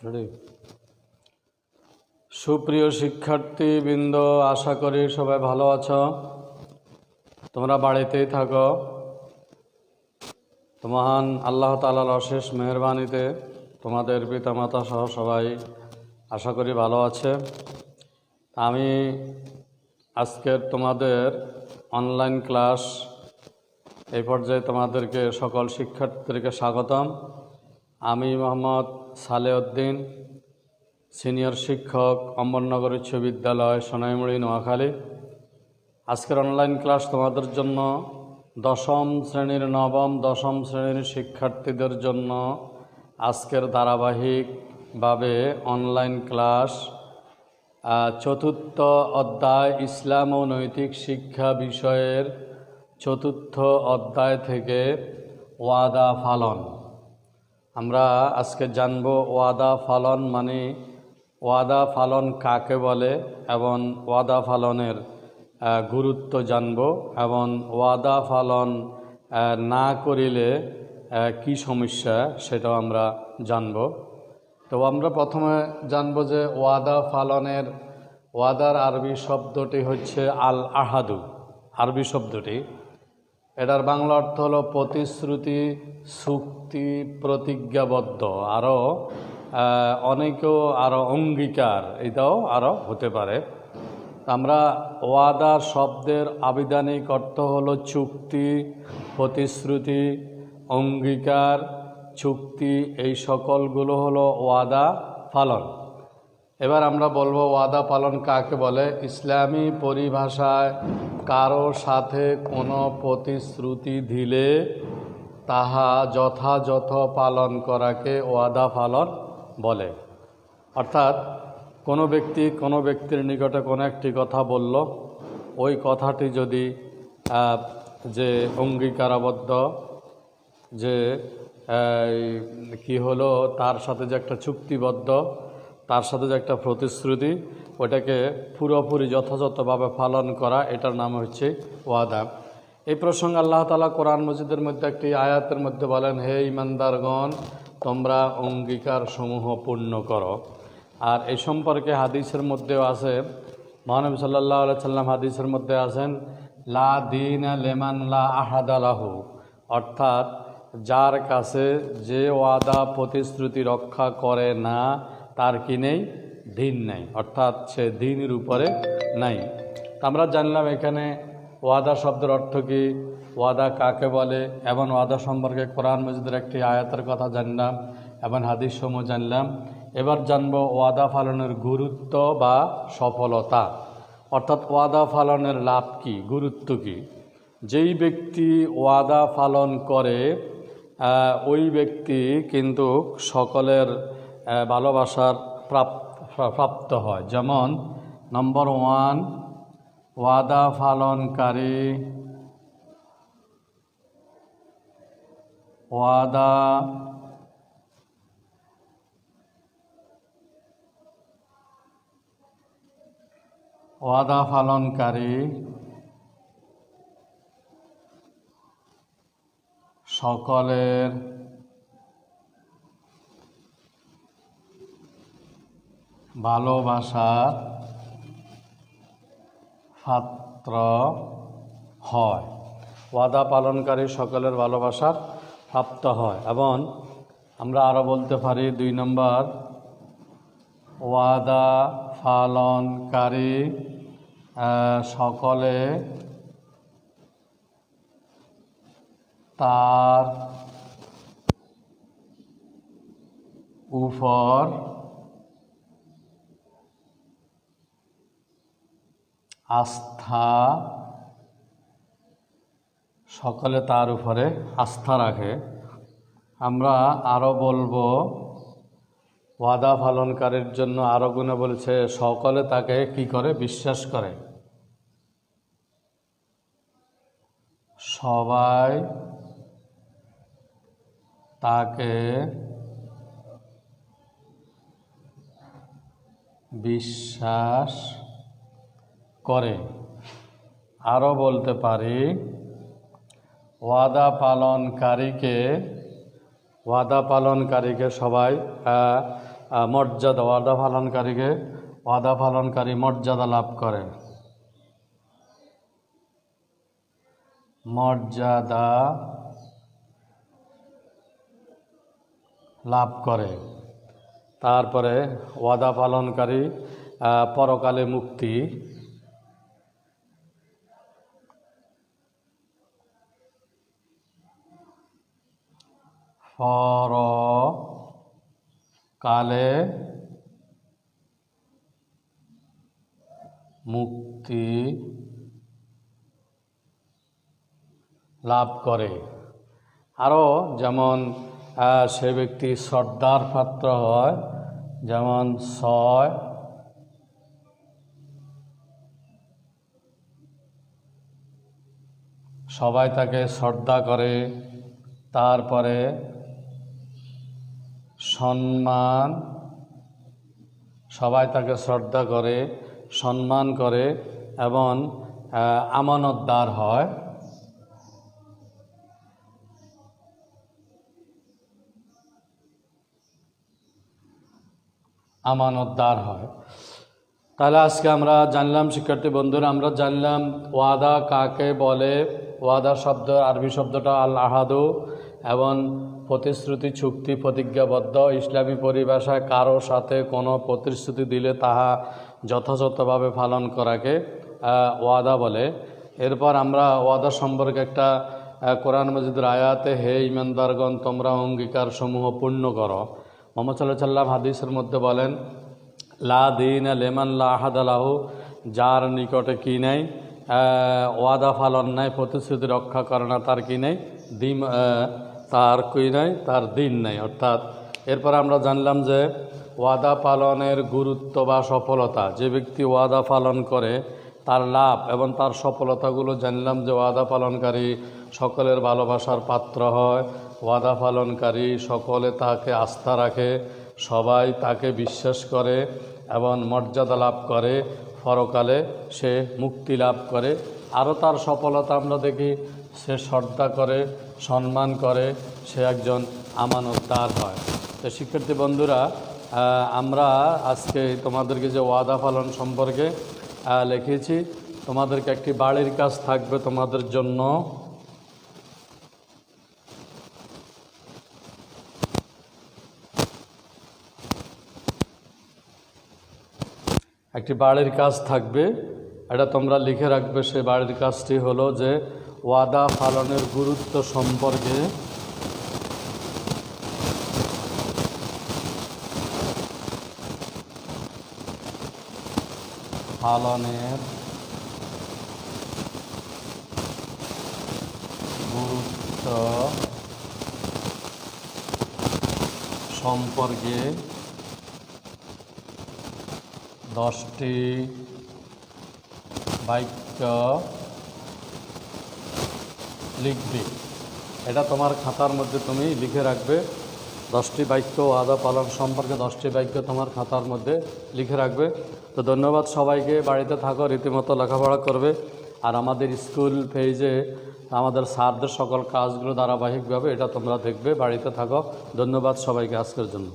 Ready? সুপ্রিয় শিক্ষার্থীবৃন্দ, আশা করি সবাই ভালো আছো। তোমরা বাড়িতেই থাকো। তো মহান আল্লাহ তাআলার অশেষ মেহেরবানিতে তোমাদের পিতামাতা সহ সবাই আশা করি ভালো আছে। আমি আজকের তোমাদের অনলাইন ক্লাস এই পর্যায়ে তোমাদেরকে সকল শিক্ষার্থীদেরকে স্বাগতম। আমি মোহাম্মদ সালেউদ্দিন, সিনিয়র শিক্ষক, অমরনগর উচ্চ বিদ্যালয়, সোনাইমুড়ি, নোয়াখালী। আজকের অনলাইন ক্লাস তোমাদের জন্য দশম শ্রেণীর নবম দশম শ্রেণীর শিক্ষার্থীদের জন্য আজকের ধারাবাহিকভাবে অনলাইন ক্লাস চতুর্থ অধ্যায় ইসলাম ও নৈতিক শিক্ষা বিষয়ের চতুর্থ অধ্যায় থেকে ওয়াদা পালন। আমরা আজকে জানব ওয়াদা পালন মানে ওয়াদা পালন কাকে বলে এবং ওয়াদা পালনের গুরুত্ব জানব এবং ওয়াদা পালন না করিলে কি সমস্যা সেটাও আমরা জানব। তো আমরা প্রথমে জানব যে ওয়াদা পালনের ওয়াদার আরবি শব্দটি হচ্ছে আল আহাদু। আরবি শব্দটি, এটার বাংলা অর্থ হলো প্রতিশ্রুতি, চুক্তি, প্রতিজ্ঞাবদ্ধ, আরও অনেকেও আরও অঙ্গীকার, এটাও আরও হতে পারে। আমরা ওয়াদা শব্দের আবিধানিক অর্থ হলো চুক্তি, প্রতিশ্রুতি, অঙ্গীকার, চুক্তি, এই সকলগুলো হলো ওয়াদা পালন। এবার আমরা বলবো ওয়াদা পালন কাকে বলে। ইসলামী পরিভাষায় কারো সাথে কোনো প্রতিশ্রুতি দিলে তাহা যথাযথ পালন করাকে ওয়াদা পালন বলে। অর্থাৎ কোনো ব্যক্তির নিকটে কোনো একটি কথা বলল, ওই কথাটি যদি যে অঙ্গীকারাবদ্ধ, যে কি হলো, তার সাথে যে একটা চুক্তিবদ্ধ, তার সাথে যে একটা প্রতিশ্রুতি, ওটাকে পুরোপুরি যথাযথভাবে পালন করা, এটার নাম হচ্ছে ওয়াদা। এই প্রসঙ্গে আল্লাহ তাআলা কোরআন মজিদের মধ্যে একটি আয়াতের মধ্যে বলেন, হে ঈমানদারগণ, তোমরা অঙ্গীকার সমূহ পূর্ণ করো। আর এই সম্পর্কে হাদিসের মধ্যেও আছে, মহানবী সাল্লাল্লাহু আলাইহি সাল্লাম হাদিসের মধ্যে আছেন, লা দীনা লিমান লা আহাদা লাহু, অর্থাৎ যার কাছে যে ওয়াদা প্রতিশ্রুতি রক্ষা করে না তার কি নেই? দিন নেই, অর্থাৎ সে দিনের উপরে নাই। আমরা জানলাম এখানে ওয়াদা শব্দের অর্থ কী, ওয়াদা কাকে বলে, এবং ওয়াদা সম্পর্কে কোরআন মজিদের একটি আয়াতের কথা জানলাম এবং হাদিস সমূহ জানলাম। এবার জানব ওয়াদা পালনের গুরুত্ব বা সফলতা, অর্থাৎ ওয়াদা পালনের লাভ কি, গুরুত্ব কি। যেই ব্যক্তি ওয়াদা পালন করে ওই ব্যক্তি কিন্তু সকলের ভালোবাসার প্রাপ্ত হয়। যেমন নম্বর 1, ওয়াদা পালনকারী ওয়াদা পালনকারী সকলের ভালোবাসার পাত্র হয়। ওয়াদা পালনকারী সকলের ভালোবাসার প্রাপ্ত হয়। এবং আমরা আরও বলতে পারি 2 নম্বর, ওয়াদা পালনকারী সকলে তার উপর আস্থা, সকলে তার উপরে আস্থা রাখে। আমরা আরও বলবো ওয়াদা পালনকারীর জন্য আরও গুণে বলেছে, সকলে তাকে কি করে? বিশ্বাস করে। সবাই তাকে বিশ্বাস করে। আরও বলতে পারি ওয়াদা পালনকারীকে সবাই মর্যাদা, ওয়াদা পালনকারী মর্যাদা লাভ করে, মর্যাদা লাভ করে। তারপরে ওয়াদা পালনকারী পরকালে মুক্তি, পরকালে মুক্তি লাভ করে। আরও যেমন সে ব্যক্তি শ্রদ্ধার পাত্র হয়, যেমন 6 সবাই তাকে শ্রদ্ধা করে। তারপরে সম্মান, সবাই তাকে শ্রদ্ধা করে, সম্মান করে এবং আমানতদার হয়। তাহলে আজকে আমরা জানলাম, শিক্ষার্থী বন্ধুরা, আমরা জানলাম ওয়াদা কাকে বলে। ওয়াদা শব্দ আরবি শব্দটা আল আহাদু এবং প্রতিশ্রুতি, চুক্তি, প্রতিজ্ঞাবদ্ধ। ইসলামী পরিভাষায় কারো সাথে কোনো প্রতিশ্রুতি দিলে তাহা যথাযথভাবে পালন করাকে ওয়াদা বলে। এরপর আমরা ওয়াদা সম্পর্কে একটা কোরআন মাজিদের আয়াতে, হে ঈমানদারগণ তোমরা অঙ্গীকার সমূহ পূর্ণ করো। মুহাম্মদ সাল্লাল্লাহু আলাইহি ওয়াসাল্লাম হাদিসের মধ্যে বলেন, লা দীনা লিমান লা আহাদা লাহু, যার নিকটে কি নাই, ওয়াদা পালন নাই, প্রতিশ্রুতি রক্ষা করে না, তার কি নেই, তার কি নাই, তার দিন নাই। অর্থাৎ এরপর আমরা জানলাম যে ওয়াদা পালনের গুরুত্ব বা সফলতা। যে ব্যক্তি ওয়াদা পালন করে তার লাভ এবং তার সফলতাগুলো জানলাম। যে ওয়াদা পালনকারী সকলের ভালোবাসার পাত্র হয়, ওয়াদা পালনকারী সকলে তাকে আস্থা রাখে, সবাই তাকে বিশ্বাস করে এবং মর্যাদা লাভ করে, পরকালে সে মুক্তি লাভ করে। আরও তার সফলতা আমরা দেখি, সে শ্রদ্ধা করে, সম্মান করে, সে একজন আমানতদার হয়। তো শিক্ষার্থী বন্ধুরা, আমরা আজকে তোমাদেরকে যে ওয়াদা পালন সম্পর্কে লিখেছি, তোমাদেরকে একটি বাড়ির কাজ থাকবে তোমাদের জন্য। একটি বাড়ির কাজ থাকবে, এটা তোমরা লিখে রাখবে। সেই বাড়ির কাজটি হলো যে ওয়াদা পালনের গুরুত্ব সম্পর্কে পালনের গুরুত্ব সম্পর্কে 10টি বাক্য লিখবে। এটা তোমার খাতার মধ্যে তুমি লিখে রাখবে। 10টি বাক্য, ওয়াদা পালন সম্পর্কে 10টি বাক্য তোমার খাতার মধ্যে লিখে রাখবে। তো ধন্যবাদ সবাইকে। বাড়িতে থাকো, রীতিমতো লেখাপড়া করবে। আর আমাদের স্কুল পেজে আমাদের স্যারদের সকল কাজগুলো ধারাবাহিকভাবে এটা তোমরা দেখবে। বাড়িতে থাকো। ধন্যবাদ সবাইকে আজকের জন্য।